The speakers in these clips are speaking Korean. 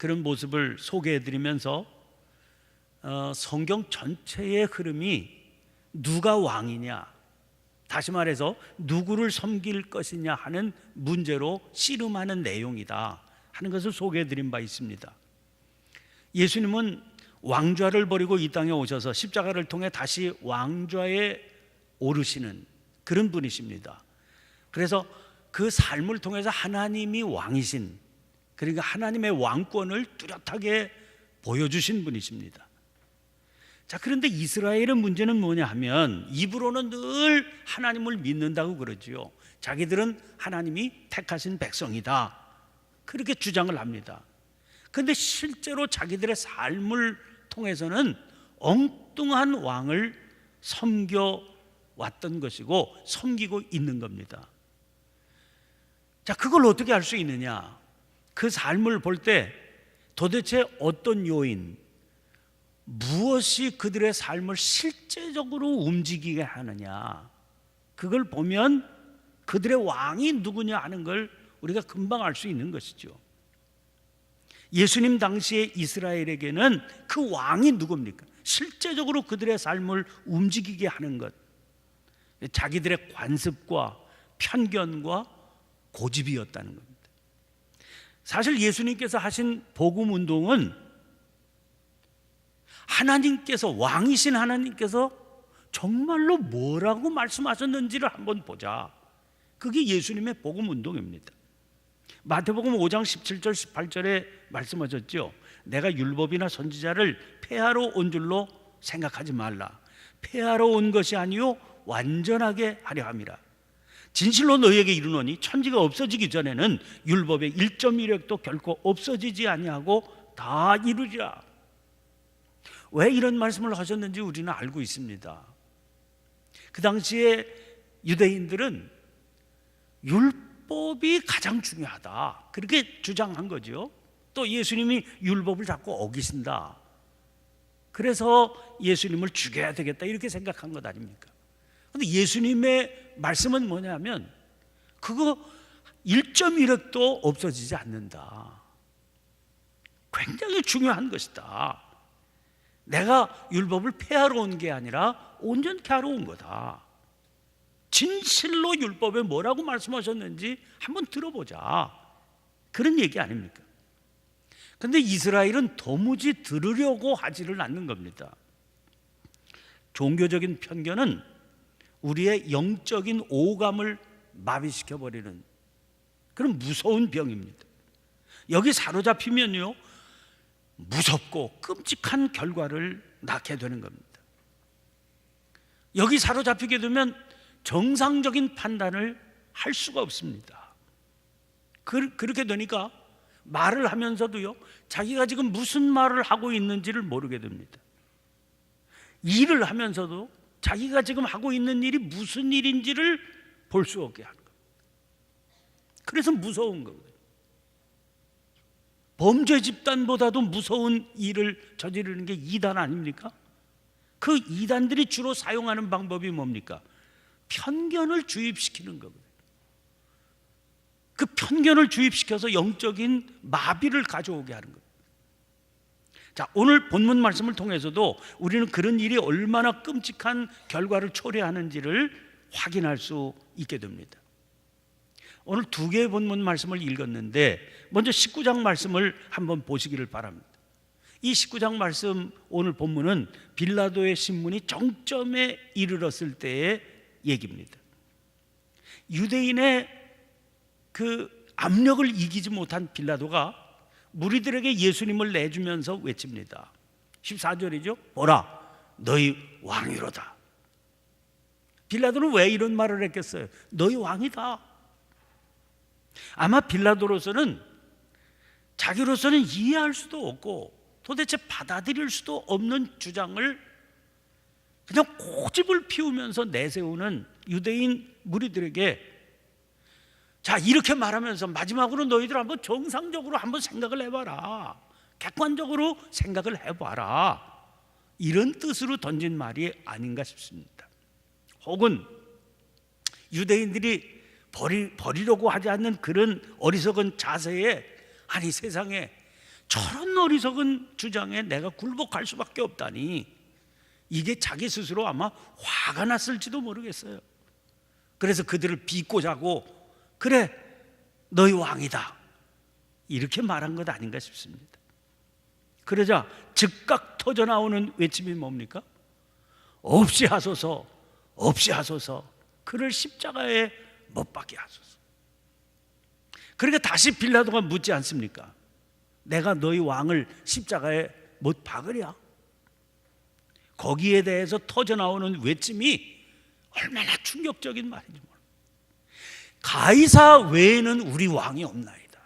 그런 모습을 소개해드리면서 성경 전체의 흐름이 누가 왕이냐, 다시 말해서 누구를 섬길 것이냐 하는 문제로 씨름하는 내용이다 하는 것을 소개해드린 바 있습니다. 예수님은 왕좌를 버리고 이 땅에 오셔서 십자가를 통해 다시 왕좌에 오르시는 그런 분이십니다. 그래서 그 삶을 통해서 하나님이 왕이신, 그러니까 하나님의 왕권을 뚜렷하게 보여주신 분이십니다. 자, 그런데 이스라엘의 문제는 뭐냐 하면 입으로는 늘 하나님을 믿는다고 그러지요. 자기들은 하나님이 택하신 백성이다, 그렇게 주장을 합니다. 그런데 실제로 자기들의 삶을 통해서는 엉뚱한 왕을 섬겨왔던 것이고 섬기고 있는 겁니다. 자, 그걸 어떻게 알 수 있느냐? 그 삶을 볼 때 도대체 어떤 요인, 무엇이 그들의 삶을 실제적으로 움직이게 하느냐, 그걸 보면 그들의 왕이 누구냐 하는 걸 우리가 금방 알 수 있는 것이죠. 예수님 당시의 이스라엘에게는 그 왕이 누굽니까? 실제적으로 그들의 삶을 움직이게 하는 것, 자기들의 관습과 편견과 고집이었다는 겁니다. 사실 예수님께서 하신 복음 운동은 하나님께서, 왕이신 하나님께서 정말로 뭐라고 말씀하셨는지를 한번 보자, 그게 예수님의 복음 운동입니다. 마태복음 5장 17절 18절에 말씀하셨죠. 내가 율법이나 선지자를 폐하러 온 줄로 생각하지 말라. 폐하러 온 것이 아니요 완전하게 하려 함이라. 진실로 너희에게 이르노니 천지가 없어지기 전에는 율법의 1.1획도 결코 없어지지 아니하고 다 이루리라. 왜 이런 말씀을 하셨는지 우리는 알고 있습니다. 그 당시에 유대인들은 율법이 가장 중요하다, 그렇게 주장한 거죠. 또 예수님이 율법을 자꾸 어기신다, 그래서 예수님을 죽여야 되겠다, 이렇게 생각한 것 아닙니까? 그런데 예수님의 말씀은 뭐냐면 그거 1.1획도 없어지지 않는다, 굉장히 중요한 것이다. 내가 율법을 폐하러 온 게 아니라 온전케 하러 온 거다. 진실로 율법에 뭐라고 말씀하셨는지 한번 들어보자, 그런 얘기 아닙니까? 그런데 이스라엘은 도무지 들으려고 하지를 않는 겁니다. 종교적인 편견은 우리의 영적인 오감을 마비시켜버리는 그런 무서운 병입니다. 여기 사로잡히면요, 무섭고 끔찍한 결과를 낳게 되는 겁니다. 여기 사로잡히게 되면 정상적인 판단을 할 수가 없습니다. 그렇게 되니까 말을 하면서도요, 자기가 지금 무슨 말을 하고 있는지를 모르게 됩니다. 일을 하면서도 자기가 지금 하고 있는 일이 무슨 일인지를 볼 수 없게 하는 겁니다. 그래서 무서운 거거든요. 범죄 집단보다도 무서운 일을 저지르는 게 이단 아닙니까? 그 이단들이 주로 사용하는 방법이 뭡니까? 편견을 주입시키는 거거든요. 그 편견을 주입시켜서 영적인 마비를 가져오게 하는 겁니다. 자, 오늘 본문 말씀을 통해서도 우리는 그런 일이 얼마나 끔찍한 결과를 초래하는지를 확인할 수 있게 됩니다. 오늘 두 개의 본문 말씀을 읽었는데 먼저 19장 말씀을 한번 보시기를 바랍니다. 이 19장 말씀, 오늘 본문은 빌라도의 신문이 정점에 이르렀을 때의 얘기입니다. 유대인의 그 압력을 이기지 못한 빌라도가 무리들에게 예수님을 내주면서 외칩니다. 14절이죠. 보라, 너희 왕이로다. 빌라도는 왜 이런 말을 했겠어요? 너희 왕이다. 아마 빌라도로서는, 자기로서는 이해할 수도 없고 도대체 받아들일 수도 없는 주장을 그냥 고집을 피우면서 내세우는 유대인 무리들에게, 자, 이렇게 말하면서 마지막으로 너희들 한번 정상적으로 한번 생각을 해봐라, 객관적으로 생각을 해봐라, 이런 뜻으로 던진 말이 아닌가 싶습니다. 혹은 유대인들이 버리려고 하지 않는 그런 어리석은 자세에, 아니 세상에 저런 어리석은 주장에 내가 굴복할 수밖에 없다니, 이게 자기 스스로 아마 화가 났을지도 모르겠어요. 그래서 그들을 비꼬자고 그래 너희 왕이다 이렇게 말한 것 아닌가 싶습니다. 그러자 즉각 터져나오는 외침이 뭡니까? 없이 하소서, 없이 하소서, 그를 십자가에 못 박게 하소서. 그러니까 다시 빌라도가 묻지 않습니까? 내가 너희 왕을 십자가에 못 박으랴? 거기에 대해서 터져나오는 외침이 얼마나 충격적인 말인지 모릅니다. 가이사 외에는 우리 왕이 없나이다.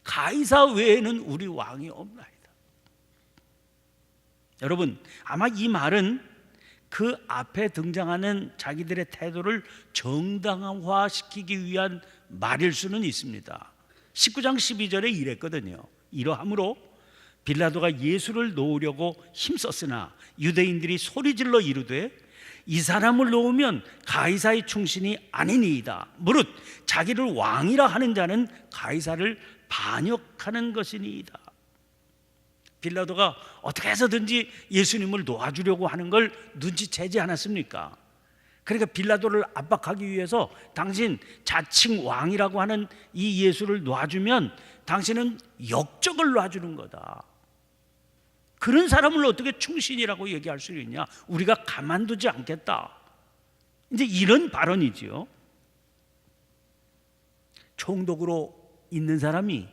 가이사 외에는 우리 왕이 없나이다. 여러분, 아마 이 말은 그 앞에 등장하는 자기들의 태도를 정당화시키기 위한 말일 수는 있습니다. 19장 12절에 이랬거든요. 이러함으로 빌라도가 예수를 놓으려고 힘썼으나 유대인들이 소리질러 이르되 이 사람을 놓으면 가이사의 충신이 아니니이다. 무릇 자기를 왕이라 하는 자는 가이사를 반역하는 것이니이다. 빌라도가 어떻게 해서든지 예수님을 놓아주려고 하는 걸 눈치채지 않았습니까? 그러니까 빌라도를 압박하기 위해서 당신 자칭 왕이라고 하는 이 예수를 놔주면 당신은 역적을 놔주는 거다. 그런 사람을 어떻게 충신이라고 얘기할 수 있냐? 우리가 가만두지 않겠다. 이제 이런 발언이지요. 총독으로 있는 사람이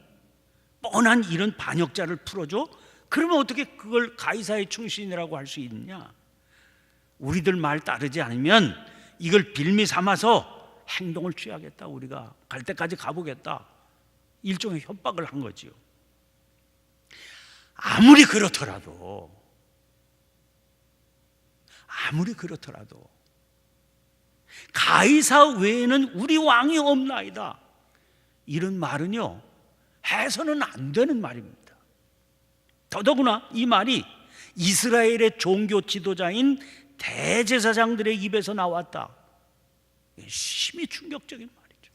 뻔한 이런 반역자를 풀어줘? 그러면 어떻게 그걸 가이사의 충신이라고 할 수 있느냐? 우리들 말 따르지 않으면 이걸 빌미 삼아서 행동을 취하겠다. 우리가 갈 때까지 가보겠다. 일종의 협박을 한 거지요. 아무리 그렇더라도 가이사 외에는 우리 왕이 없나이다. 이런 말은요, 해서는 안 되는 말입니다. 더더구나 이 말이 이스라엘의 종교 지도자인 대제사장들의 입에서 나왔다. 심히 충격적인 말이죠.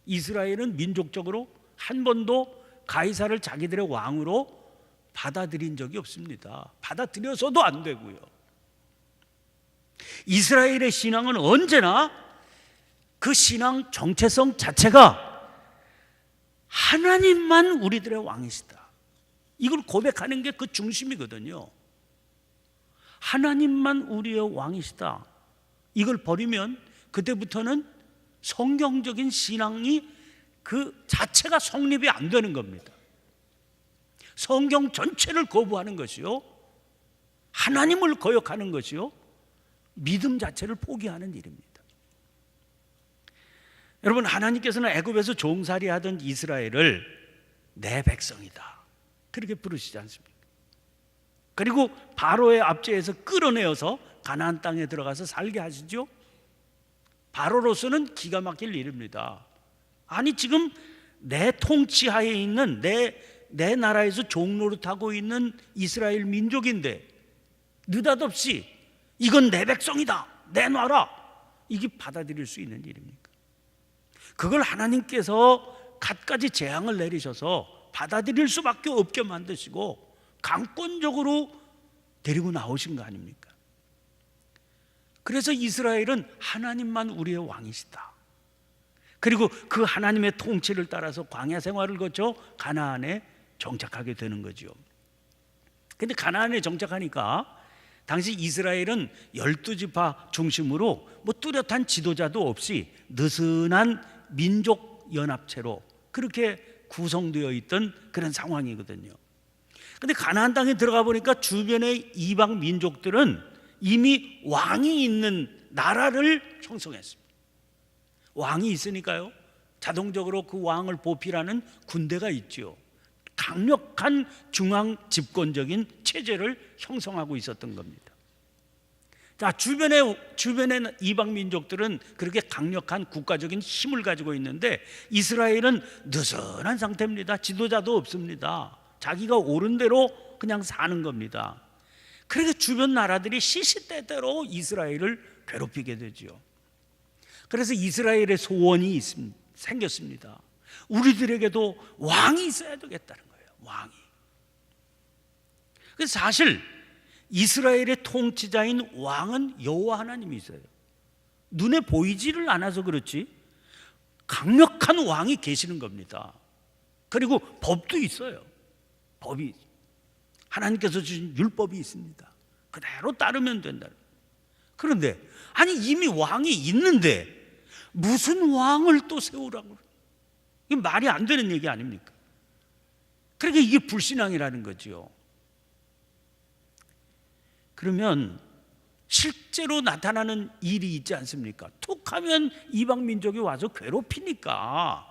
이스라엘은 민족적으로 한 번도 가이사를 자기들의 왕으로 받아들인 적이 없습니다. 받아들여서도 안 되고요. 이스라엘의 신앙은 언제나 그 신앙 정체성 자체가 하나님만 우리들의 왕이시다. 이걸 고백하는 게 그 중심이거든요. 하나님만 우리의 왕이시다. 이걸 버리면 그때부터는 성경적인 신앙이 그 자체가 성립이 안 되는 겁니다. 성경 전체를 거부하는 것이요, 하나님을 거역하는 것이요, 믿음 자체를 포기하는 일입니다. 여러분, 하나님께서는 애굽에서 종살이하던 이스라엘을 내 백성이다 그렇게 부르시지 않습니까? 그리고 바로의 압제에서 끌어내어서 가나안 땅에 들어가서 살게 하시죠. 바로로서는 기가 막힐 일입니다. 아니, 지금 내 통치하에 있는 내 나라에서 종노릇하고 있는 이스라엘 민족인데 느닷없이 이건 내 백성이다, 내놔라, 이게 받아들일 수 있는 일입니까? 그걸 하나님께서 갖가지 재앙을 내리셔서 받아들일 수밖에 없게 만드시고 강권적으로 데리고 나오신 거 아닙니까? 그래서 이스라엘은 하나님만 우리의 왕이시다. 그리고 그 하나님의 통치를 따라서 광야 생활을 거쳐 가나안에 정착하게 되는 거죠. 근데 가나안에 정착하니까 당시 이스라엘은 12지파 중심으로 뭐 뚜렷한 지도자도 없이 느슨한 민족 연합체로 그렇게 구성되어 있던 그런 상황이거든요. 근데 가나안 땅에 들어가 보니까 주변의 이방 민족들은 이미 왕이 있는 나라를 형성했습니다. 왕이 있으니까요, 자동적으로 그 왕을 보필하는 군대가 있죠. 강력한 중앙 집권적인 체제를 형성하고 있었던 겁니다. 자, 주변의 이방 민족들은 그렇게 강력한 국가적인 힘을 가지고 있는데 이스라엘은 느슨한 상태입니다. 지도자도 없습니다. 자기가 옳은 대로 그냥 사는 겁니다. 그러니까 주변 나라들이 시시때때로 이스라엘을 괴롭히게 되죠. 그래서 이스라엘의 소원이 생겼습니다. 우리들에게도 왕이 있어야 되겠다는 거예요. 왕이. 그래서 사실 이스라엘의 통치자인 왕은 여호와 하나님이 있어요. 눈에 보이지를 않아서 그렇지 강력한 왕이 계시는 겁니다. 그리고 법도 있어요. 법이 하나님께서 주신 율법이 있습니다. 그대로 따르면 된다. 그런데 아니 이미 왕이 있는데 무슨 왕을 또 세우라고? 이게 말이 안 되는 얘기 아닙니까? 그러니까 이게 불신앙이라는 거죠. 그러면 실제로 나타나는 일이 있지 않습니까? 툭 하면 이방 민족이 와서 괴롭히니까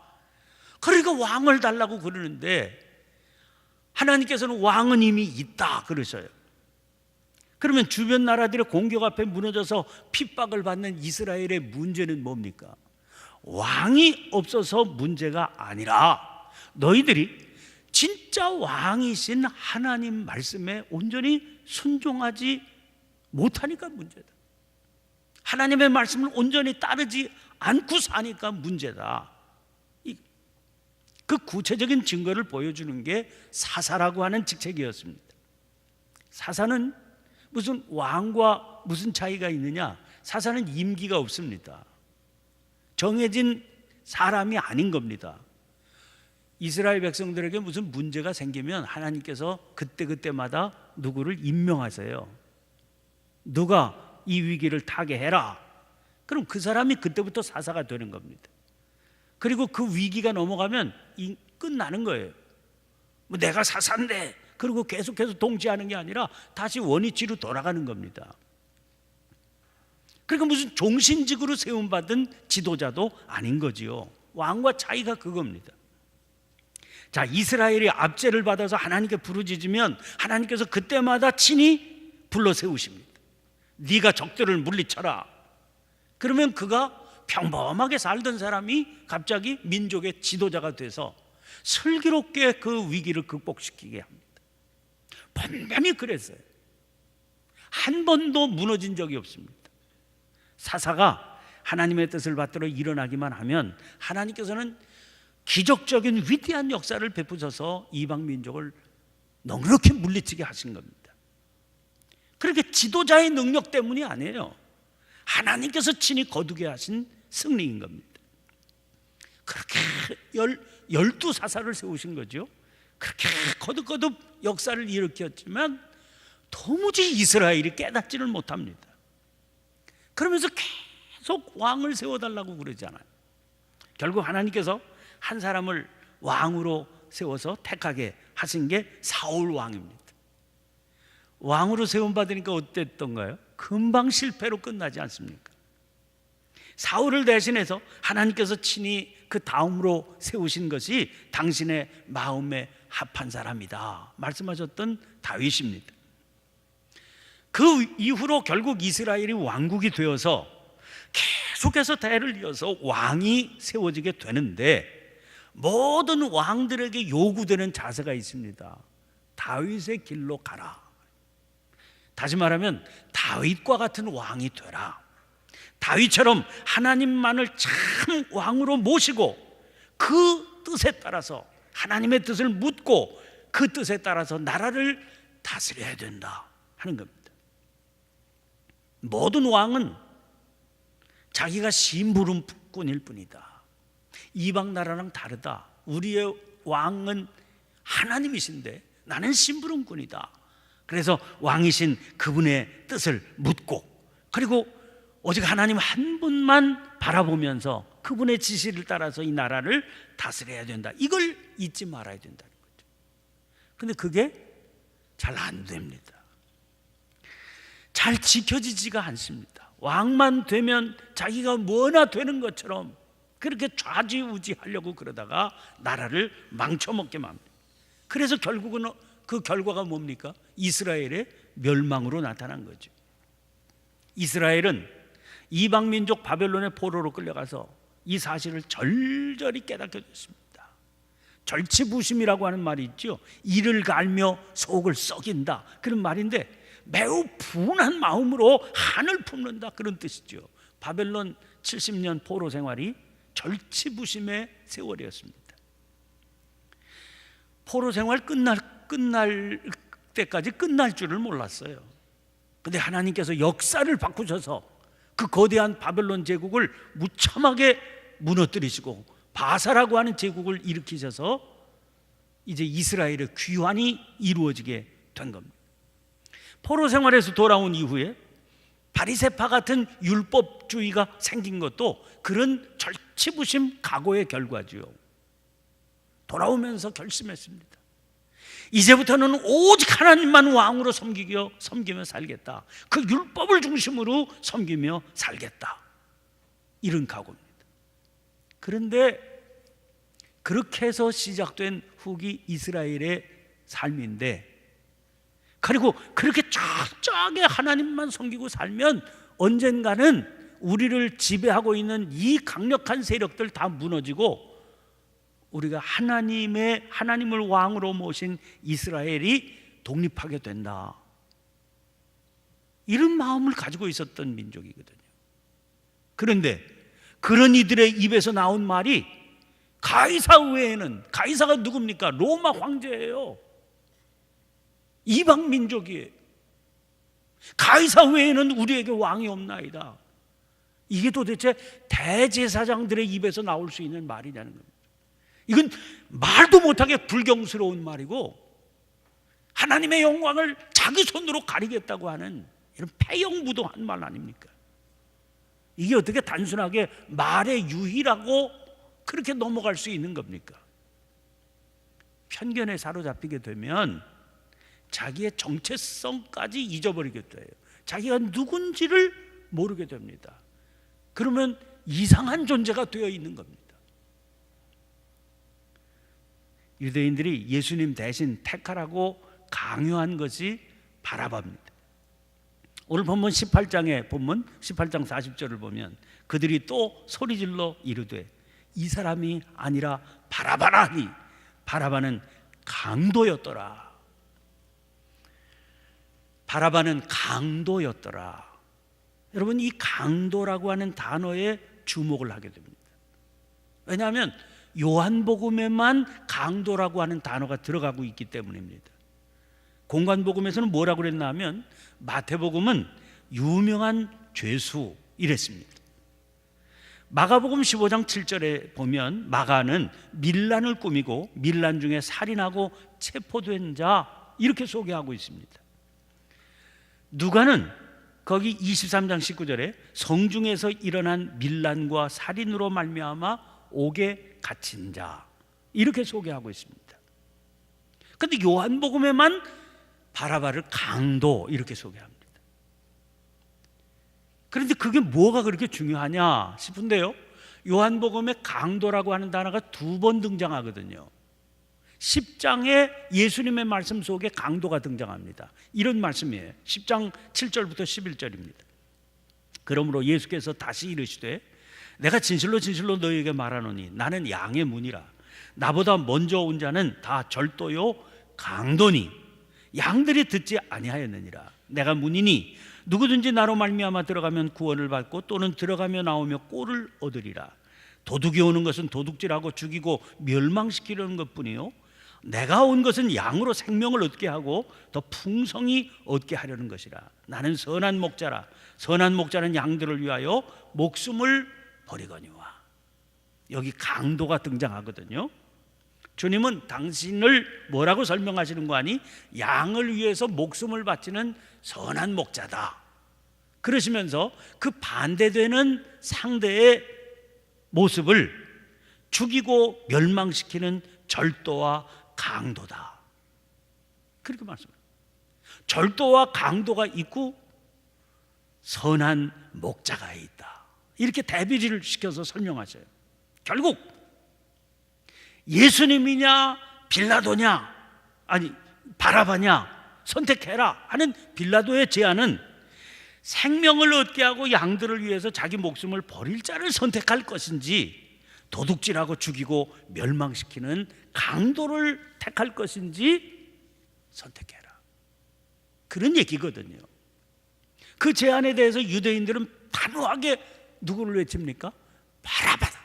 그러니까 왕을 달라고 그러는데 하나님께서는 왕은 이미 있다 그러셔요. 그러면 주변 나라들의 공격 앞에 무너져서 핍박을 받는 이스라엘의 문제는 뭡니까? 왕이 없어서 문제가 아니라 너희들이 진짜 왕이신 하나님 말씀에 온전히 순종하지 못하니까 문제다. 하나님의 말씀을 온전히 따르지 않고 사니까 문제다. 그 구체적인 증거를 보여주는 게 사사라고 하는 직책이었습니다. 사사는 무슨 왕과 무슨 차이가 있느냐? 사사는 임기가 없습니다. 정해진 사람이 아닌 겁니다. 이스라엘 백성들에게 무슨 문제가 생기면 하나님께서 그때그때마다 누구를 임명하세요. 누가 이 위기를 타개해라. 그럼 그 사람이 그때부터 사사가 되는 겁니다. 그리고 그 위기가 넘어가면 끝나는 거예요. 뭐 내가 사사인데 그리고 계속해서 통치하는 게 아니라 다시 원위치로 돌아가는 겁니다. 그러니까 무슨 종신직으로 세움받은 지도자도 아닌 거지요. 왕과 차이가 그겁니다. 자, 이스라엘이 압제를 받아서 하나님께 부르짖으면 하나님께서 그때마다 친히 불러 세우십니다. 네가 적들을 물리쳐라. 그러면 그가 평범하게 살던 사람이 갑자기 민족의 지도자가 돼서 슬기롭게 그 위기를 극복시키게 합니다. 번번이 그랬어요. 한 번도 무너진 적이 없습니다. 사사가 하나님의 뜻을 받들어 일어나기만 하면 하나님께서는 기적적인 위대한 역사를 베푸셔서 이방 민족을 넉넉히 물리치게 하신 겁니다. 그렇게 지도자의 능력 때문이 아니에요. 하나님께서 친히 거두게 하신 승리인 겁니다. 그렇게 12사사를 세우신 거죠. 그렇게 거듭거듭 역사를 일으켰지만 도무지 이스라엘이 깨닫지를 못합니다. 그러면서 계속 왕을 세워달라고 그러잖아요. 결국 하나님께서 한 사람을 왕으로 세워서 택하게 하신 게 사울 왕입니다. 왕으로 세움받으니까 어땠던가요? 금방 실패로 끝나지 않습니까? 사울을 대신해서 하나님께서 친히 그 다음으로 세우신 것이 당신의 마음에 합한 사람이다 말씀하셨던 다윗입니다. 그 이후로 결국 이스라엘이 왕국이 되어서 계속해서 대를 이어서 왕이 세워지게 되는데 모든 왕들에게 요구되는 자세가 있습니다. 다윗의 길로 가라. 다시 말하면 다윗과 같은 왕이 되라. 다윗처럼 하나님만을 참 왕으로 모시고 그 뜻에 따라서 하나님의 뜻을 묻고 그 뜻에 따라서 나라를 다스려야 된다 하는 겁니다. 모든 왕은 자기가 심부름꾼일 뿐이다. 이방 나라랑 다르다. 우리의 왕은 하나님이신데 나는 심부름꾼이다. 그래서 왕이신 그분의 뜻을 묻고 그리고 오직 하나님 한 분만 바라보면서 그분의 지시를 따라서 이 나라를 다스려야 된다. 이걸 잊지 말아야 된다는 거죠. 그런데 그게 잘 안 됩니다. 잘 지켜지지가 않습니다. 왕만 되면 자기가 뭐나 되는 것처럼 그렇게 좌지우지 하려고 그러다가 나라를 망쳐먹게 합니다. 그래서 결국은 그 결과가 뭡니까? 이스라엘의 멸망으로 나타난 거죠. 이스라엘은 이방 민족 바벨론의 포로로 끌려가서 이 사실을 절절히 깨닫게 됐습니다. 절치부심이라고 하는 말이 있죠. 이를 갈며 속을 썩인다 그런 말인데 매우 분한 마음으로 한을 품는다 그런 뜻이죠. 바벨론 70년 포로 생활이 절치부심의 세월이었습니다. 포로 생활 끝날 때까지 끝날 줄을 몰랐어요. 근데 하나님께서 역사를 바꾸셔서 그 거대한 바벨론 제국을 무참하게 무너뜨리시고 바사라고 하는 제국을 일으키셔서 이제 이스라엘의 귀환이 이루어지게 된 겁니다. 포로 생활에서 돌아온 이후에 바리새파 같은 율법주의가 생긴 것도 그런 절치부심 각오의 결과지요. 돌아오면서 결심했습니다. 이제부터는 오직 하나님만 왕으로 섬기며 살겠다. 그 율법을 중심으로 섬기며 살겠다. 이런 각오입니다. 그런데 그렇게 해서 시작된 후기 이스라엘의 삶인데, 그리고 그렇게 철저하게 하나님만 섬기고 살면 언젠가는 우리를 지배하고 있는 이 강력한 세력들 다 무너지고 우리가 하나님을 왕으로 모신 이스라엘이 독립하게 된다. 이런 마음을 가지고 있었던 민족이거든요. 그런데 그런 이들의 입에서 나온 말이 가이사 외에는, 가이사가 누굽니까? 로마 황제예요. 이방 민족이에요. 가이사 외에는 우리에게 왕이 없나이다. 이게 도대체 대제사장들의 입에서 나올 수 있는 말이냐는 겁니다. 이건 말도 못하게 불경스러운 말이고 하나님의 영광을 자기 손으로 가리겠다고 하는 이런 폐영무도한 말 아닙니까? 이게 어떻게 단순하게 말의 유희라고 그렇게 넘어갈 수 있는 겁니까? 편견에 사로잡히게 되면 자기의 정체성까지 잊어버리게 돼요. 자기가 누군지를 모르게 됩니다. 그러면 이상한 존재가 되어 있는 겁니다. 유대인들이 예수님 대신 택하라고 강요한 것이 바라바입니다. 오늘 본문 18장에 18장 40절을 보면 그들이 또 소리질러 이르되 이 사람이 아니라 바라바라 하니 바라바는 강도였더라. 바라바는 강도였더라. 여러분, 이 강도라고 하는 단어에 주목을 하게 됩니다. 왜냐하면 요한복음에만 강도라고 하는 단어가 들어가고 있기 때문입니다. 공관복음에서는 뭐라고 그랬나 하면 마태복음은 유명한 죄수 이랬습니다. 마가복음 15장 7절에 보면 마가는 밀란을 꾸미고 밀란 중에 살인하고 체포된 자 이렇게 소개하고 있습니다. 누가는 거기 23장 19절에 성중에서 일어난 밀란과 살인으로 말미암아 옥에 갇힌 자 이렇게 소개하고 있습니다. 그런데 요한복음에만 바라바를 강도 이렇게 소개합니다. 그런데 그게 뭐가 그렇게 중요하냐 싶은데요, 요한복음에 강도라고 하는 단어가 2번 등장하거든요. 10장에 예수님의 말씀 속에 강도가 등장합니다. 이런 말씀이에요. 10장 7절부터 11절입니다. 그러므로 예수께서 다시 이르시되 내가 진실로 진실로 너희에게 말하노니 나는 양의 문이라. 나보다 먼저 온 자는 다 절도요 강도니 양들이 듣지 아니하였느니라. 내가 문이니 누구든지 나로 말미암아 들어가면 구원을 받고 또는 들어가며 나오며 꼴을 얻으리라. 도둑이 오는 것은 도둑질하고 죽이고 멸망시키려는 것뿐이요 내가 온 것은 양으로 생명을 얻게 하고 더 풍성히 얻게 하려는 것이라. 나는 선한 목자라. 선한 목자는 양들을 위하여 목숨을 버리거니와. 여기 강도가 등장하거든요. 주님은 당신을 뭐라고 설명하시는 거 아니? 양을 위해서 목숨을 바치는 선한 목자다. 그러시면서 그 반대되는 상대의 모습을 죽이고 멸망시키는 절도와 강도다. 그렇게 말씀합니다. 절도와 강도가 있고 선한 목자가 있다. 이렇게 대비를 시켜서 설명하셔요. 결국 예수님이냐 빌라도냐 아니 바라바냐 선택해라 하는 빌라도의 제안은 생명을 얻게 하고 양들을 위해서 자기 목숨을 버릴 자를 선택할 것인지 도둑질하고 죽이고 멸망시키는 강도를 택할 것인지 선택해라. 그런 얘기거든요. 그 제안에 대해서 유대인들은 단호하게 누구를 외칩니까? 바라바다.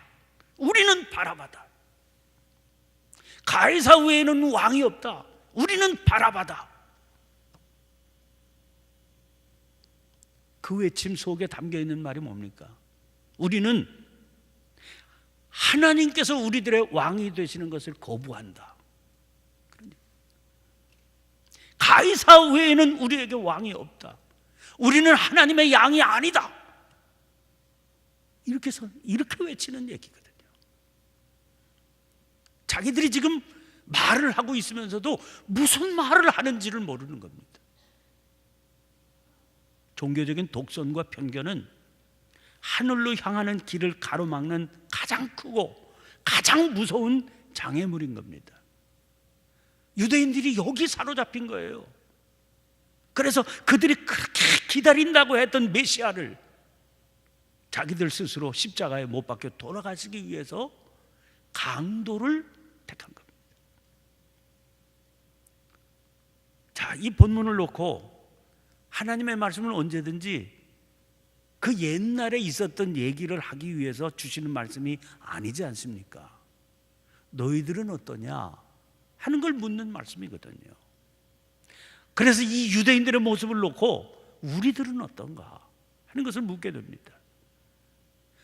우리는 바라바다. 가이사 외에는 왕이 없다. 우리는 바라바다. 그 외침 속에 담겨 있는 말이 뭡니까? 우리는 하나님께서 우리들의 왕이 되시는 것을 거부한다. 가이사 외에는 우리에게 왕이 없다. 우리는 하나님의 양이 아니다. 이렇게 외치는 얘기거든요. 자기들이 지금 말을 하고 있으면서도 무슨 말을 하는지를 모르는 겁니다. 종교적인 독선과 편견은 하늘로 향하는 길을 가로막는 가장 크고 가장 무서운 장애물인 겁니다. 유대인들이 여기 사로잡힌 거예요. 그래서 그들이 그렇게 기다린다고 했던 메시아를 자기들 스스로 십자가에 못 박혀 돌아가시기 위해서 강도를 택한 겁니다. 자, 이 본문을 놓고 하나님의 말씀을 언제든지 그 옛날에 있었던 얘기를 하기 위해서 주시는 말씀이 아니지 않습니까? 너희들은 어떠냐 하는 걸 묻는 말씀이거든요. 그래서 이 유대인들의 모습을 놓고 우리들은 어떤가 하는 것을 묻게 됩니다.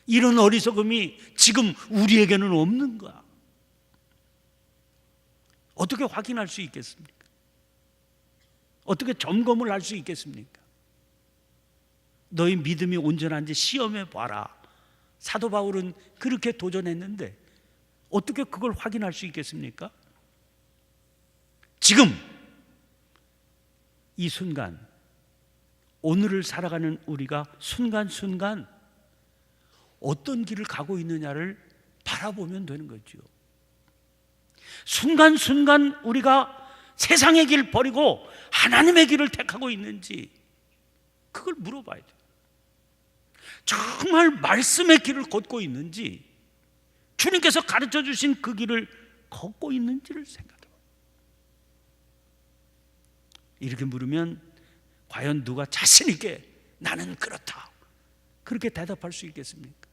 이런 어리석음이 지금 우리에게는 없는가? 어떻게 확인할 수 있겠습니까? 어떻게 점검을 할 수 있겠습니까? 너희 믿음이 온전한지 시험해 봐라. 사도 바울은 그렇게 도전했는데 어떻게 그걸 확인할 수 있겠습니까? 지금 이 순간, 오늘을 살아가는 우리가 순간순간 어떤 길을 가고 있느냐를 바라보면 되는 거죠. 순간순간 우리가 세상의 길 버리고 하나님의 길을 택하고 있는지 그걸 물어봐야 돼요. 정말 말씀의 길을 걷고 있는지, 주님께서 가르쳐 주신 그 길을 걷고 있는지를 생각해 봐요. 이렇게 물으면 과연 누가 자신 있게 나는 그렇다 그렇게 대답할 수 있겠습니까?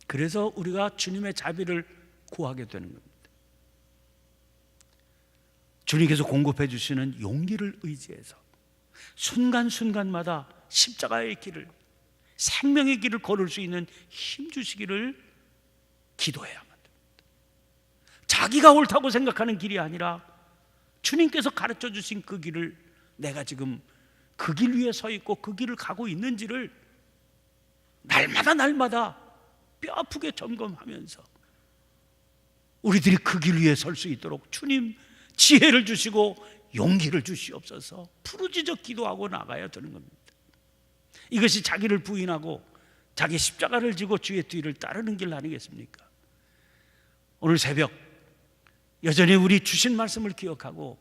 그래서 우리가 주님의 자비를 구하게 되는 겁니다. 주님께서 공급해 주시는 용기를 의지해서 순간순간마다 십자가의 길을, 생명의 길을 걸을 수 있는 힘 주시기를 기도해야만 됩니다. 자기가 옳다고 생각하는 길이 아니라 주님께서 가르쳐 주신 그 길을 내가 지금 그 길 위에 서 있고 그 길을 가고 있는지를 날마다 뼈 아프게 점검하면서 우리들이 그 길 위에 설 수 있도록 주님 지혜를 주시고 용기를 주시옵소서 부르짖어 기도하고 나가야 되는 겁니다. 이것이 자기를 부인하고 자기 십자가를 지고 주의 뒤를 따르는 길 아니겠습니까? 오늘 새벽 여전히 우리 주신 말씀을 기억하고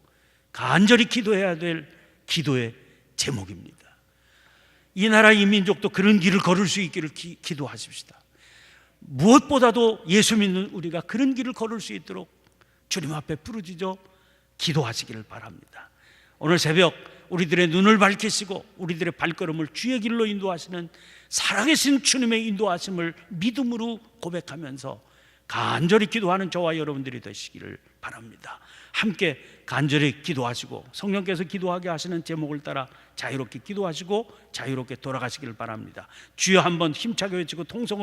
간절히 기도해야 될 기도의 제목입니다. 이 나라 이 민족도 그런 길을 걸을 수 있기를 기도하십시다. 무엇보다도 예수 믿는 우리가 그런 길을 걸을 수 있도록 주님 앞에 부르짖어 기도하시기를 바랍니다. 오늘 새벽 우리들의 눈을 밝히시고 우리들의 발걸음을 주의 길로 인도하시는 살아계신 주님의 인도하심을 믿음으로 고백하면서 간절히 기도하는 저와 여러분들이 되시기를 바랍니다. 함께 간절히 기도하시고 성령께서 기도하게 하시는 제목을 따라 자유롭게 기도하시고 자유롭게 돌아가시기를 바랍니다. 주여 한번 힘차게 외치고 통성을